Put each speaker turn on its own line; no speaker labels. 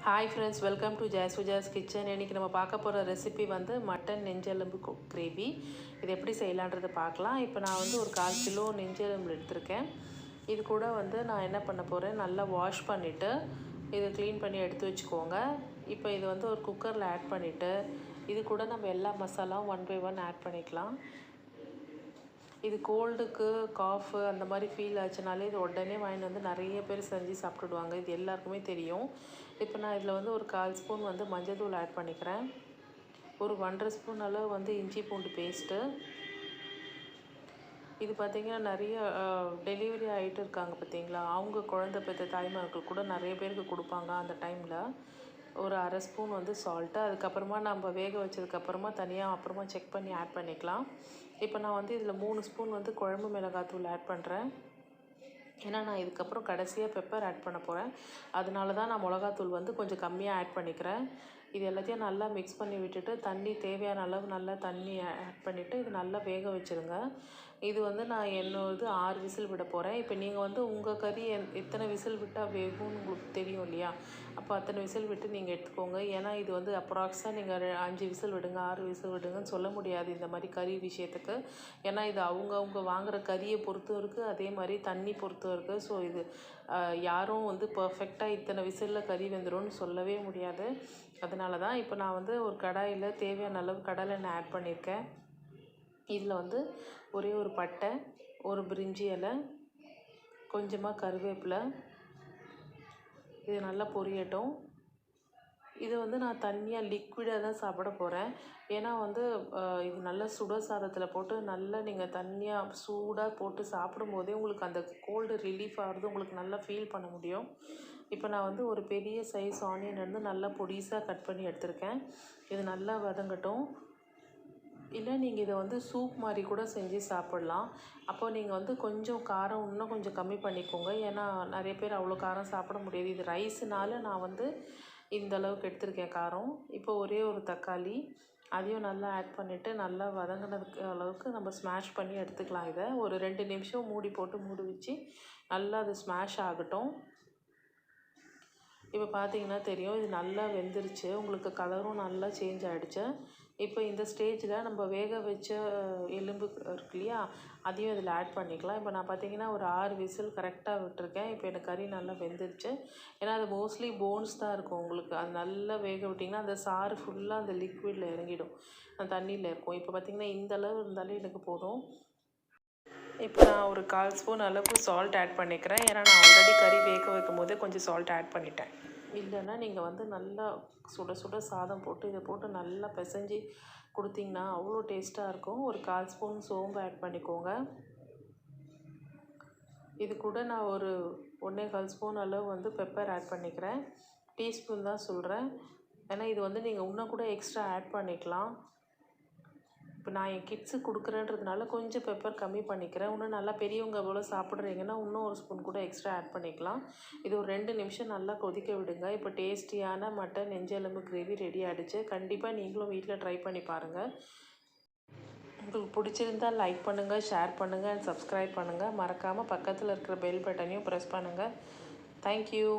Hi friends, welcome to Jas kitchen. இன்றைக்கி நம்ம பார்க்க போகிற ரெசிபி வந்து மட்டன் நெஞ்செலும்பு கிரேவி. இது எப்படி செய்யலான்றதை பார்க்கலாம். இப்போ நான் வந்து ஒரு 1/4 கிலோ நெஞ்செலும்பு எடுத்திருக்கேன். இது கூட வந்து நான் என்ன பண்ண போகிறேன், நல்லா வாஷ் பண்ணிவிட்டு இதை க்ளீன் பண்ணி எடுத்து வச்சுக்கோங்க. இப்போ இது வந்து ஒரு குக்கரில் ஆட் பண்ணிவிட்டு இது கூட நம்ம எல்லா மசாலாவும் 1 by 1 ஆட் பண்ணிக்கலாம். இது கோல்டுக்கு காஃபு அந்த மாதிரி ஃபீல் ஆச்சுனாலே இது உடனே வாங்கிட்டு வந்து நிறைய பேர் செஞ்சு சாப்பிட்டுடுவாங்க. இது எல்லாருக்குமே தெரியும். இப்போ நான் இதில் வந்து ஒரு 1/4 ஸ்பூன் வந்து மஞ்சள் தூள் ஆட் பண்ணிக்கிறேன். ஒரு 1.5 ஸ்பூன் அளவு வந்து இஞ்சி பூண்டு பேஸ்ட்டு. இது பார்த்திங்கன்னா நிறைய டெலிவரி ஆகிட்டு இருக்காங்க பார்த்தீங்களா, அவங்க குழந்தை பெற்ற தாய்மார்கள் கூட நிறைய பேருக்கு கொடுப்பாங்க. அந்த டைமில் ஒரு 1/2 ஸ்பூன் வந்து சால்ட்டு, அதுக்கப்புறமா நம்ம வேக வச்சதுக்கப்புறமா தனியாக அப்புறமா செக் பண்ணி ஆட் பண்ணிக்கலாம். இப்போ நான் வந்து இதில் 3 ஸ்பூன் வந்து குழம்பு மிளகாத்தூள் ஆட் பண்ணுறேன். ஏன்னா நான் இதுக்கப்புறம் கடைசியாக பெப்பர் ஆட் பண்ண போகிறேன். அதனால தான் நான் மிளகாத்தூள் வந்து கொஞ்சம் கம்மியாக ஆட் பண்ணிக்கிறேன். இது எல்லாத்தையும் நல்லா மிக்ஸ் பண்ணி விட்டுட்டு தண்ணி தேவையான அளவு நல்லா தண்ணி ஆட் பண்ணிவிட்டு இது நல்லா வேக வச்சுருங்க. இது வந்து நான் என்னோடது 6 விசில் விட போகிறேன். இப்போ நீங்கள் வந்து உங்கள் கறி எத்தனை விசில் விட்டால் வேகும்னு உங்களுக்கு தெரியும் இல்லையா, அப்போ அத்தனை விசில் விட்டு நீங்கள் எடுத்துக்கோங்க. ஏன்னா இது வந்து அப்ராக்ஸாக நீங்கள் 5 விசில் விடுங்க 6 விசில் விடுங்கன்னு சொல்ல முடியாது இந்த மாதிரி கறி விஷயத்துக்கு. ஏன்னா இது அவங்க வாங்குகிற கறியை பொறுத்தும் இருக்குது, அதே மாதிரி தண்ணி பொறுத்தும் இருக்குது. ஸோ இது யாரும் வந்து பர்ஃபெக்டாக இத்தனை விசிலில் கறி வெந்துடும்னு சொல்லவே முடியாது. அதனால தான் இப்போ நான் வந்து ஒரு கடாயில் தேவையான அளவு கடலெண்ணெய் ஆட் பண்ணியிருக்கேன். இதில் வந்து ஒரே ஒரு பட்டை, ஒரு பிரிஞ்சி இலை, கொஞ்சமாக கருவேப்பிலை, இது நல்லா பொரியட்டும். இது வந்து நான் தண்ணியாக லிக்விடாக தான் சாப்பிட போகிறேன். ஏன்னா வந்து இது நல்லா சுட சாதத்தில் போட்டு நல்லா நீங்கள் தண்ணியாக சூடாக போட்டு சாப்பிடும்போதே உங்களுக்கு அந்த கோல்டு ரிலீஃப் ஆகிறது உங்களுக்கு நல்லா ஃபீல் பண்ண முடியும். இப்போ நான் வந்து ஒரு பெரிய சைஸ் ஆனியன் வந்து நல்லா பொடிசாக கட் பண்ணி எடுத்திருக்கேன். இது நல்லா வதங்கட்டும். இல்லை நீங்கள் இதை வந்து சூப் மாதிரி கூட செஞ்சு சாப்பிட்லாம். அப்போது நீங்கள் வந்து கொஞ்சம் காரம் இன்னும் கொஞ்சம் கம்மி பண்ணிக்கோங்க. ஏன்னா நிறைய பேர் அவ்வளோ காரம் சாப்பிட முடியாது. இது ரைஸுனால நான் வந்து இந்த அளவுக்கு எடுத்திருக்கேன் காரம். இப்போ ஒரே ஒரு தக்காளி, அதையும் நல்லா ஆட் பண்ணிவிட்டு நல்லா வதங்கினதுக்கு அளவுக்கு நம்ம ஸ்மாஷ் பண்ணி எடுத்துக்கலாம். இதை ஒரு 2 நிமிஷம் மூடி போட்டு மூடி வச்சு நல்லா அது ஸ்மாஷ் ஆகட்டும். இப்போ பார்த்தீங்கன்னா தெரியும், இது நல்லா வெந்துருச்சு, உங்களுக்கு கலரும் நல்லா சேஞ்ச் ஆகிடுச்சு. இப்போ இந்த ஸ்டேஜில் நம்ம வேக வச்ச எலும்பு இருக்கு இல்லையா, அதையும் இதில் ஆட் பண்ணிக்கலாம். இப்போ நான் பார்த்தீங்கன்னா ஒரு 6 விசில் கரெக்டாக விட்டுருக்கேன். இப்போ எனக்கு கறி நல்லா வெந்துருச்சு. ஏன்னா அது மோஸ்ட்லி போன்ஸ் தான் இருக்கும் உங்களுக்கு. அது நல்லா வேக விட்டிங்கன்னா அந்த சாறு ஃபுல்லாக அந்த லிக்விடில் இறங்கிடும், அந்த தண்ணியில் இருக்கும். இப்போ பார்த்திங்கன்னா இந்த அளவு இருந்தாலே எனக்கு போதும். இப்போ நான் ஒரு 1/4 ஸ்பூன் அளவுக்கு சால்ட் ஆட் பண்ணிக்கிறேன். ஏன்னா நான் ஆல்ரெடி கறி வேக வைக்கும் போதே கொஞ்சம் சால்ட் ஆட் பண்ணிட்டேன். இல்லைன்னா நீங்கள் வந்து நல்லா சுட சுட சாதம் போட்டு இதை போட்டு நல்லா பிசைஞ்சு கொடுத்தீங்கன்னா அவ்வளோ டேஸ்ட்டாக இருக்கும். ஒரு 1/4 ஸ்பூன் சோம்பு ஆட் பண்ணிக்கோங்க. இது கூட நான் ஒரு 1.25 ஸ்பூன் அளவு வந்து பெப்பர் ஆட் பண்ணிக்கிறேன். டீஸ்பூன் தான் சொல்கிறேன், ஏன்னா இது வந்து நீங்கள் இன்னும் கூட எக்ஸ்ட்ரா ஆட் பண்ணிக்கலாம். இப்போ நான் என் கிட்ஸுக்கு கொடுக்குறேன்றதுனால கொஞ்சம் பெப்பர் கம்மி பண்ணிக்கிறேன். இன்னும் நல்லா பெரியவங்க போல் சாப்பிட்றீங்கன்னா இன்னும் ஒரு ஸ்பூன் கூட எக்ஸ்ட்ரா ஆட் பண்ணிக்கலாம். இது ஒரு 2 நிமிஷம் நல்லா கொதிக்க விடுங்க. இப்போ டேஸ்டியான மட்டன் நெஞ்செலும்பு கிரேவி ரெடி ஆகிடுச்சு. கண்டிப்பாக நீங்களும் வீட்டில் ட்ரை பண்ணி பாருங்கள். உங்களுக்கு பிடிச்சிருந்தால் லைக் பண்ணுங்கள், ஷேர் பண்ணுங்கள் அண்ட் சப்ஸ்கிரைப் பண்ணுங்கள். மறக்காமல் பக்கத்தில் இருக்கிற பெல் பட்டனையும் ப்ரெஸ் பண்ணுங்கள். தேங்க்யூ.